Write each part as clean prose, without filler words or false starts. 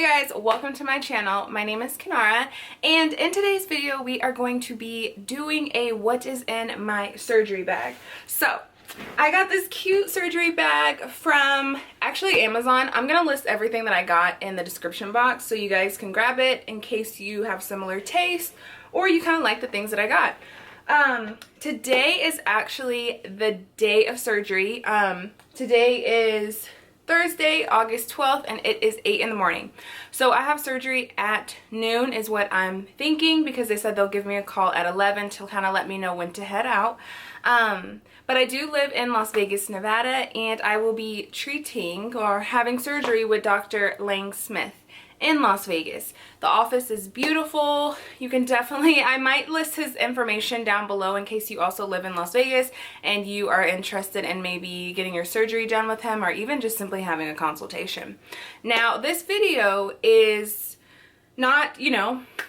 guys, welcome to my channel. My name is Kinara, and in today's video we are going to be doing a what is in my surgery bag. So I got this cute surgery bag from actually Amazon. I'm gonna list everything that I got in the description box so you guys can grab it in case you have similar taste or you kind of like the things that I got. Today is actually the day of surgery. Today is Thursday, August 12th, and it is 8 in the morning. So I have surgery at noon is what I'm thinking, because they said they'll give me a call at 11 to kind of let me know when to head out. But I do live in Las Vegas, Nevada, and I will be treating or having surgery with Dr. Lang Smith in Las Vegas. The office is beautiful. You can definitely, I might list his information down below in case you also live in Las Vegas and you are interested in maybe getting your surgery done with him or even just simply having a consultation. Now, this video is not,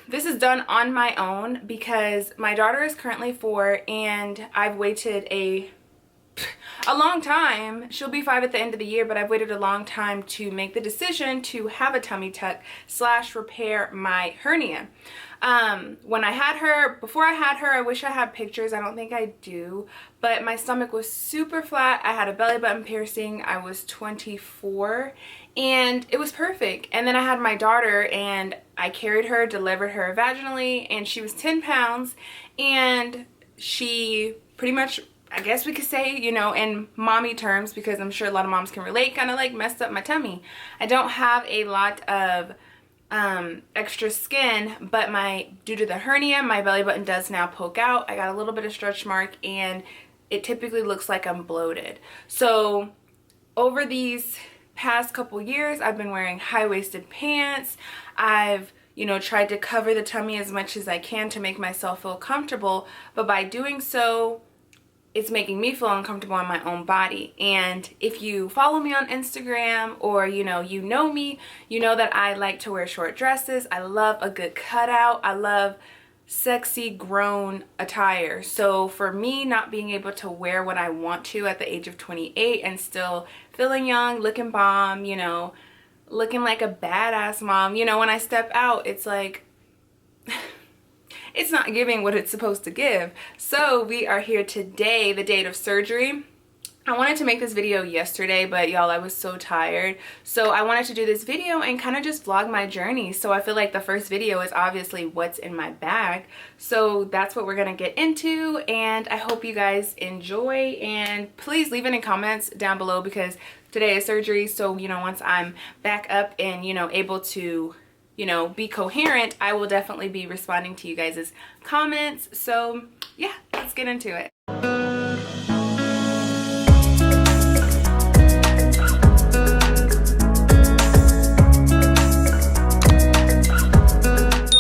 this is done on my own because my daughter is currently 4 and I've waited a long time. She'll be 5 at the end of the year, but I've waited a long time to make the decision to have a tummy tuck / repair my hernia. When I had her, before I had her, I wish I had pictures. I don't think I do, but my stomach was super flat. I had a belly button piercing. I was 24 and it was perfect. And then I had my daughter and I carried her, delivered her vaginally, and she was 10 pounds and she pretty much, I guess we could say, in mommy terms, because I'm sure a lot of moms can relate, kind of like messed up my tummy. I don't have a lot of extra skin, but due to the hernia, my belly button does now poke out. I got a little bit of stretch mark and it typically looks like I'm bloated. So over these past couple years, I've been wearing high-waisted pants. I've tried to cover the tummy as much as I can to make myself feel comfortable, but by doing so, it's making me feel uncomfortable in my own body. And if you follow me on Instagram or you know me, you know that I like to wear short dresses. I love a good cutout. I love sexy grown attire. So for me, not being able to wear what I want to at the age of 28 and still feeling young, looking bomb, looking like a badass mom, when I step out, it's like it's not giving what it's supposed to give. So we are here today, the date of surgery. I wanted to make this video yesterday, but y'all, I was so tired. So I wanted to do this video and kind of just vlog my journey. So I feel like the first video is obviously what's in my bag. So that's what we're gonna get into, and I hope you guys enjoy. And please leave any comments down below because today is surgery. So, once I'm back up and, able to be coherent, I will definitely be responding to you guys' comments. So yeah, let's get into it. So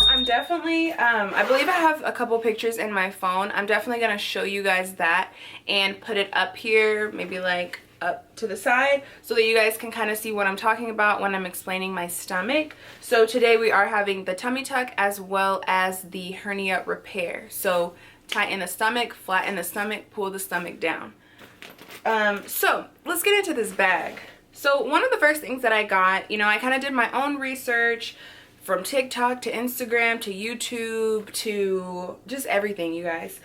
I'm definitely, I believe I have a couple pictures in my phone. I'm definitely gonna show you guys that and put it up here, maybe like up to the side, so that you guys can kind of see what I'm talking about when I'm explaining my stomach. So today we are having the tummy tuck as well as the hernia repair. So tighten the stomach, flatten the stomach, pull the stomach down. So let's get into this bag. So one of the first things that I got, I kind of did my own research from TikTok to Instagram to YouTube to just everything, you guys.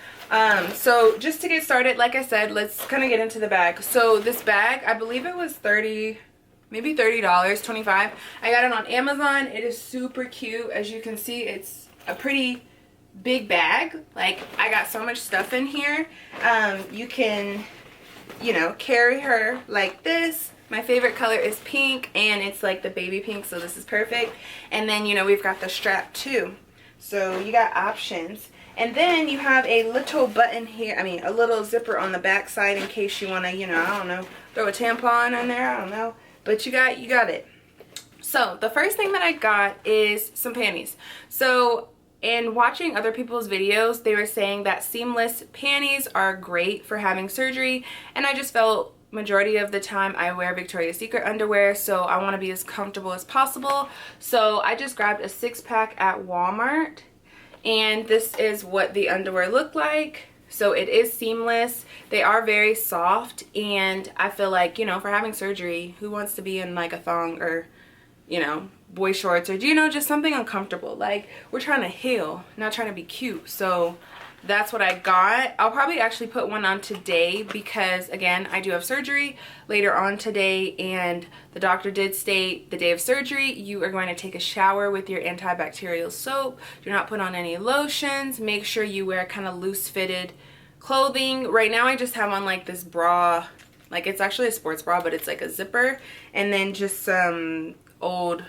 So just to get started, like I said, let's kind of get into the bag. So this bag, I believe it was maybe $30, 25. I got it on Amazon. It is super cute. As you can see, it's a pretty big bag. Like, I got so much stuff in here. You can, carry her like this. My favorite color is pink, and it's like the baby pink, so this is perfect. And then, we've got the strap too. So you got options. And then you have a little button here, a little zipper on the back side in case you want to, I don't know, throw a tampon in there, I don't know. But you got it. So the first thing that I got is some panties. So in watching other people's videos, they were saying that seamless panties are great for having surgery, and I just felt majority of the time I wear Victoria's Secret underwear, so I want to be as comfortable as possible. So I just grabbed a 6-pack at Walmart, and this is what the underwear look like. So it is seamless. They are very soft, and I feel like, for having surgery, who wants to be in like a thong or you know, boy shorts, or you know, just something uncomfortable. Like, we're trying to heal, not trying to be cute. So that's what I got. I'll probably actually put one on today because, again, I do have surgery later on today, and the doctor did state the day of surgery you are going to take a shower with your antibacterial soap. Do not put on any lotions. Make sure you wear kind of loose fitted clothing. Right now I just have on like this bra, like it's actually a sports bra, but it's like a zipper, and then just some old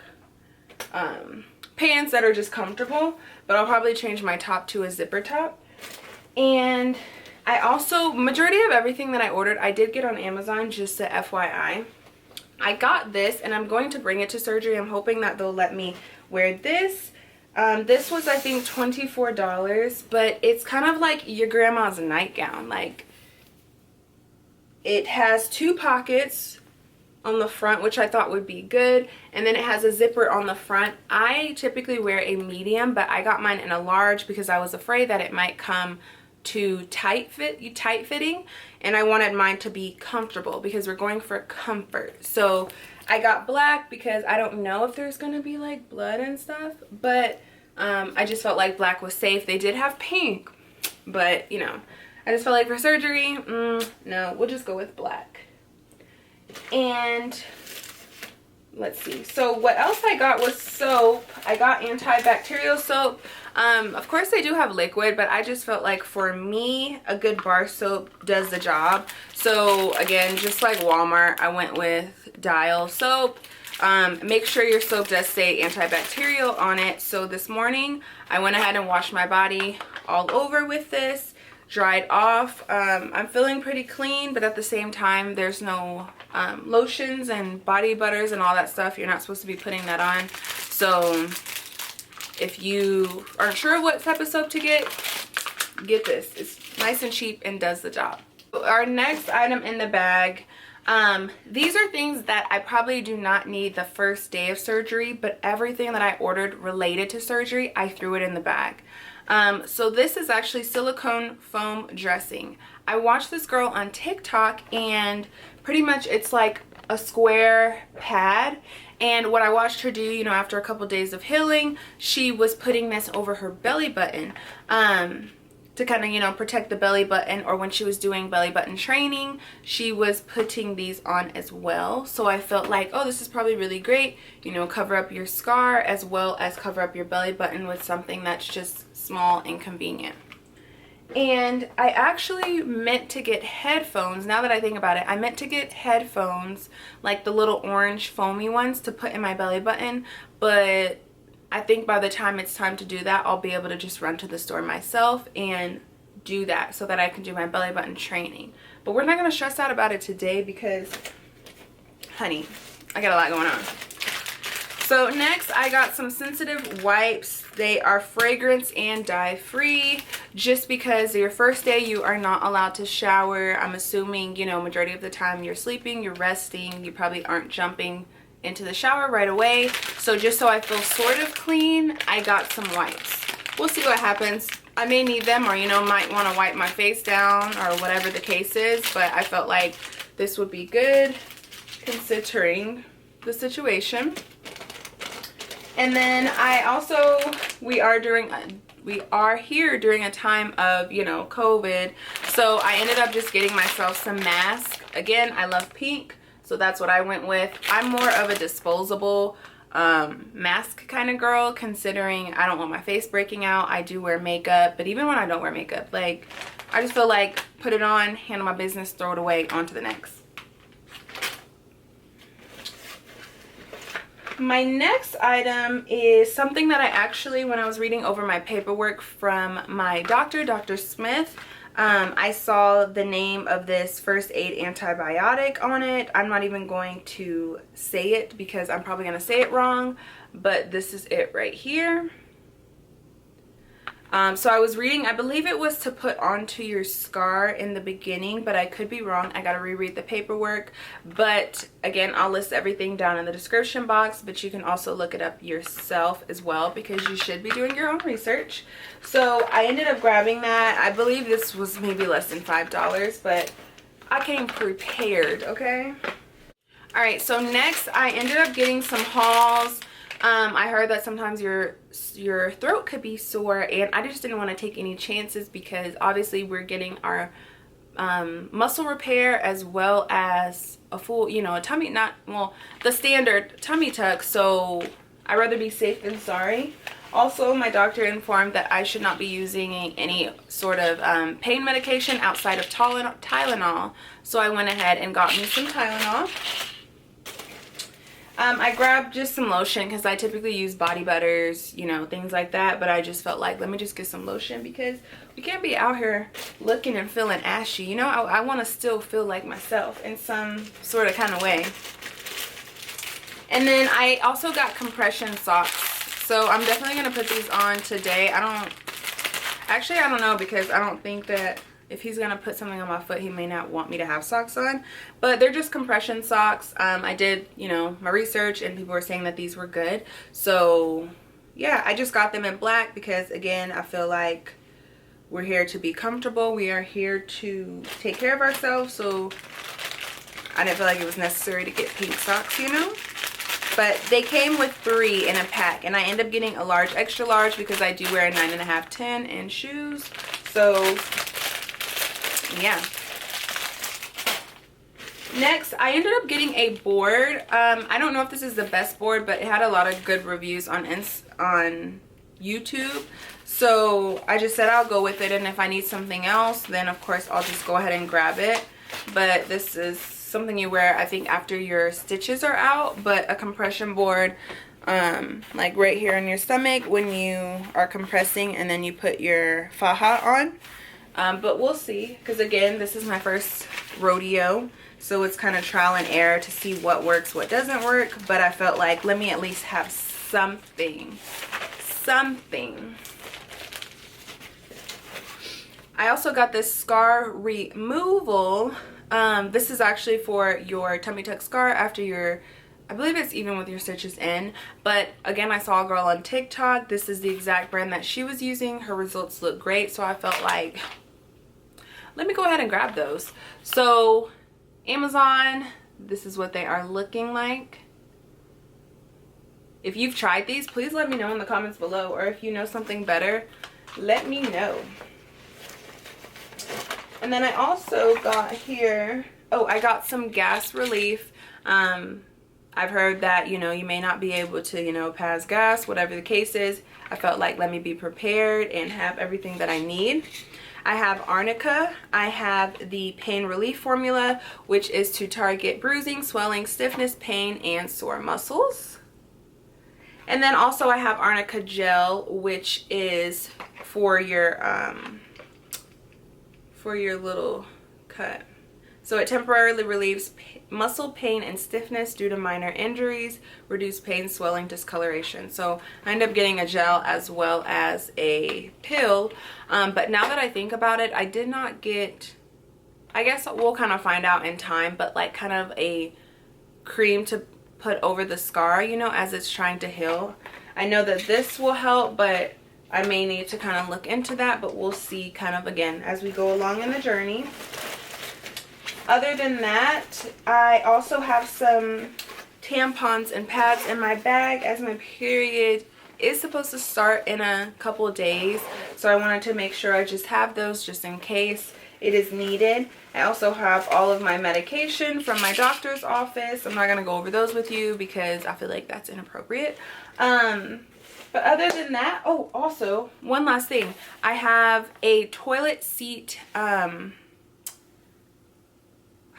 pants that are just comfortable, but I'll probably change my top to a zipper top. And I also, majority of everything that I ordered I did get on Amazon, just a FYI. I got this and I'm going to bring it to surgery. I'm hoping that they'll let me wear this. This was, I think, $24, but it's kind of like your grandma's nightgown. Like, it has 2 pockets on the front, which I thought would be good, and then it has a zipper on the front. I typically wear a medium, but I got mine in a large because I was afraid that it might come too tight fitting, and I wanted mine to be comfortable because we're going for comfort. So I got black because I don't know if there's gonna be like blood and stuff, but I just felt like black was safe. They did have pink, but you know, I just felt like for surgery, no, we'll just go with black. And let's see, so what else I got was soap. I got antibacterial soap. Of course they do have liquid, but I just felt like for me a good bar soap does the job. So again, just like Walmart, I went with Dial soap. Make sure your soap does say antibacterial on it. So this morning I went ahead and washed my body all over with this, dried off. I'm feeling pretty clean, but at the same time there's no lotions and body butters and all that stuff. You're not supposed to be putting that on. So if you aren't sure what type of soap to get this. It's nice and cheap and does the job. Our next item in the bag, these are things that I probably do not need the first day of surgery, but everything that I ordered related to surgery, I threw it in the bag. So this is actually silicone foam dressing. I watched this girl on TikTok, and pretty much it's like a square pad, and what I watched her do, you know, after a couple days of healing, she was putting this over her belly button to kind of, you know, protect the belly button, or when she was doing belly button training, she was putting these on as well. So I felt like, oh, this is probably really great, you know, cover up your scar as well as cover up your belly button with something that's just small and convenient. And I actually meant to get headphones. Now that I think about it, I meant to get headphones, like the little orange foamy ones, to put in my belly button, but I think by the time it's time to do that, I'll be able to just run to the store myself and do that so that I can do my belly button training. But we're not going to stress out about it today because, honey, I got a lot going on. So next I got some sensitive wipes. They are fragrance and dye free, just because your first day you are not allowed to shower. I'm assuming, you know, majority of the time you're sleeping, you're resting, you probably aren't jumping into the shower right away. So just so I feel sort of clean, I got some wipes. We'll see what happens. I may need them, or you know, might want to wipe my face down or whatever the case is, but I felt like this would be good considering the situation. And then I also, we are here during a time of, you know, COVID, so I ended up just getting myself some masks. Again, I love pink, so that's what I went with. I'm more of a disposable mask kind of girl, considering I don't want my face breaking out. I do wear makeup, but even when I don't wear makeup, like, I just feel like put it on, handle my business, throw it away, on to the next. My next item is something that I actually, when I was reading over my paperwork from my doctor, Dr. Smith, I saw the name of this first aid antibiotic on it. I'm not even going to say it because I'm probably going to say it wrong, but this is it right here. So I was reading, I believe it was to put onto your scar in the beginning, but I could be wrong. I gotta reread the paperwork. But again, I'll list everything down in the description box, but you can also look it up yourself as well because you should be doing your own research. So I ended up grabbing that. I believe this was maybe less than $5, but I came prepared, okay? All right, so next I ended up getting some hauls. I heard that sometimes your throat could be sore, and I just didn't want to take any chances because obviously we're getting our muscle repair as well as a full, you know, a tummy, not, well, the standard tummy tuck. So I'd rather be safe than sorry. Also, my doctor informed that I should not be using any sort of pain medication outside of Tylenol. So I went ahead and got me some Tylenol. I grabbed just some lotion because I typically use body butters, you know, things like that. But I just felt like, let me just get some lotion because we can't be out here looking and feeling ashy. You know, I want to still feel like myself in some sort of kind of way. And then I also got compression socks. So I'm definitely going to put these on today. I don't know because I don't think that if he's going to put something on my foot, he may not want me to have socks on. But they're just compression socks. I did, you know, my research and people were saying that these were good. So, yeah, I just got them in black because, again, I feel like we're here to be comfortable. We are here to take care of ourselves. So I didn't feel like it was necessary to get pink socks, you know. But they came with 3 in a pack. And I end up getting a large, extra large because I do wear a 9.5, 10 in shoes. So yeah. Next, I ended up getting a board. I don't know if this is the best board, but it had a lot of good reviews on YouTube. So I just said I'll go with it, and if I need something else, then of course I'll just go ahead and grab it. But this is something you wear, I think, after your stitches are out. But a compression board, like right here on your stomach when you are compressing, and then you put your faja on. But we'll see, because again, this is my first rodeo, so it's kind of trial and error to see what works, what doesn't work. But I felt like, let me at least have something. I also got this scar removal. This is actually for your tummy tuck scar after your, I believe it's even with your stitches in. But again, I saw a girl on TikTok. This is the exact brand that she was using. Her results look great, so I felt like, let me go ahead and grab those. So Amazon, this is what they are looking like. If you've tried these, please let me know in the comments below, or if you know something better, let me know. And then I also got here, oh, I got some gas relief. I've heard that, you know, you may not be able to, you know, pass gas, whatever the case is. I felt like, let me be prepared and have everything that I need. I have arnica. I have the pain relief formula, which is to target bruising, swelling, stiffness, pain, and sore muscles. And then also I have arnica gel, which is for your little cut. So it temporarily relieves muscle pain and stiffness due to minor injuries, reduce pain, swelling, discoloration. So I ended up getting a gel as well as a pill. But now that I think about it, I did not get, I guess we'll kind of find out in time, but like kind of a cream to put over the scar, you know, as it's trying to heal. I know that this will help, but I may need to kind of look into that, but we'll see kind of again as we go along in the journey. Other than that, I also have some tampons and pads in my bag as my period is supposed to start in a couple of days. So I wanted to make sure I just have those just in case it is needed. I also have all of my medication from my doctor's office. I'm not going to go over those with you because I feel like that's inappropriate. But other than that, oh, also, one last thing. I have a toilet seat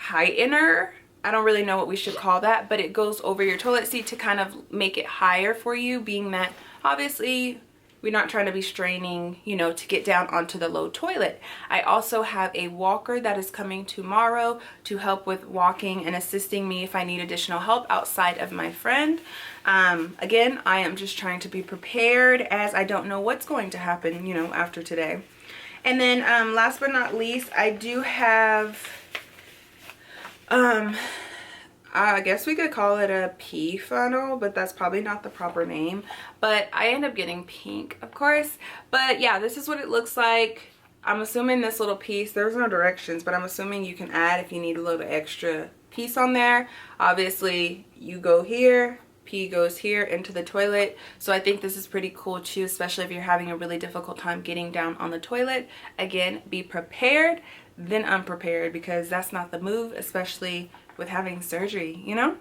heightener. I don't really know what we should call that, but it goes over your toilet seat to kind of make it higher for you, being that obviously we're not trying to be straining, you know, to get down onto the low toilet. I also have a walker that is coming tomorrow to help with walking and assisting me if I need additional help outside of my friend. Again, I am just trying to be prepared as I don't know what's going to happen, you know, after today. And then last but not least, I do have I guess we could call it a pee funnel, but that's probably not the proper name. But I end up getting pink, of course. But yeah, this is what it looks like. I'm assuming this little piece, there's no directions, but I'm assuming you can add if you need a little extra piece on there. Obviously you go here, pee goes here into the toilet. So I think this is pretty cool too, especially if you're having a really difficult time getting down on the toilet. Again, be prepared than unprepared, because that's not the move, especially with having surgery, you know?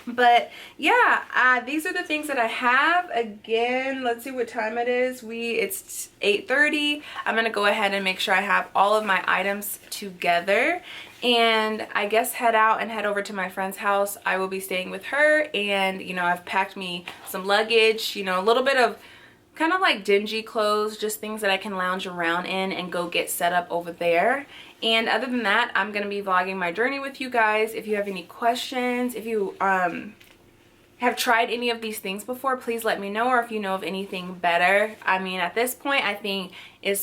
But yeah, these are the things that I have. Again, let's see what time it is. It's 8:30. I'm gonna go ahead and make sure I have all of my items together, and I guess head out and head over to my friend's house. I will be staying with her, and you know, I've packed me some luggage, you know, a little bit of kind of like dingy clothes, just things that I can lounge around in and go get set up over there. And other than that, I'm going to be vlogging my journey with you guys. If you have any questions, if you have tried any of these things before, please let me know, or if you know of anything better. I mean, at this point, I think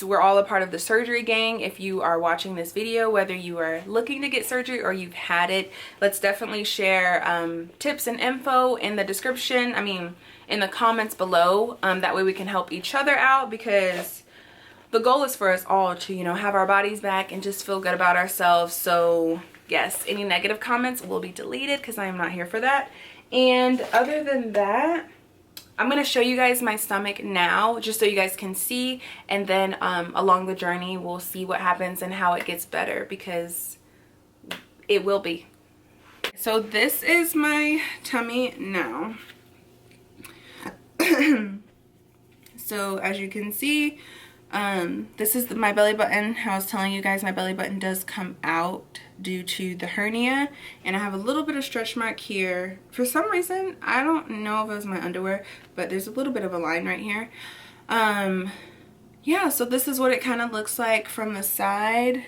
we're all a part of the surgery gang. If you are watching this video, whether you are looking to get surgery or you've had it, let's definitely share tips and info in the description. I mean, in the comments below. That way we can help each other out, because the goal is for us all to, you know, have our bodies back and just feel good about ourselves. So yes, any negative comments will be deleted, because I am not here for that. And other than that, I'm going to show you guys my stomach now, just so you guys can see, and then along the journey we'll see what happens and how it gets better, because it will be. So this is my tummy now. So as you can see, this is my belly button. How I was telling you guys, my belly button does come out due to the hernia, and I have a little bit of stretch mark here. For some reason, I don't know if it was my underwear, but there's a little bit of a line right here. Yeah, so this is what it kind of looks like from the side.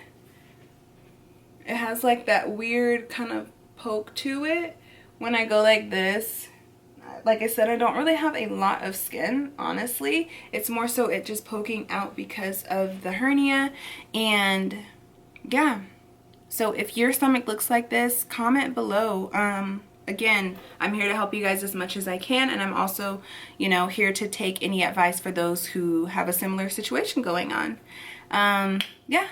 It has like that weird kind of poke to it when I go like this. Like I said, I don't really have a lot of skin, honestly. It's more so it just poking out because of the hernia. And yeah, so if your stomach looks like this, comment below. Again, I'm here to help you guys as much as I can, and I'm also, you know, here to take any advice for those who have a similar situation going on. Yeah,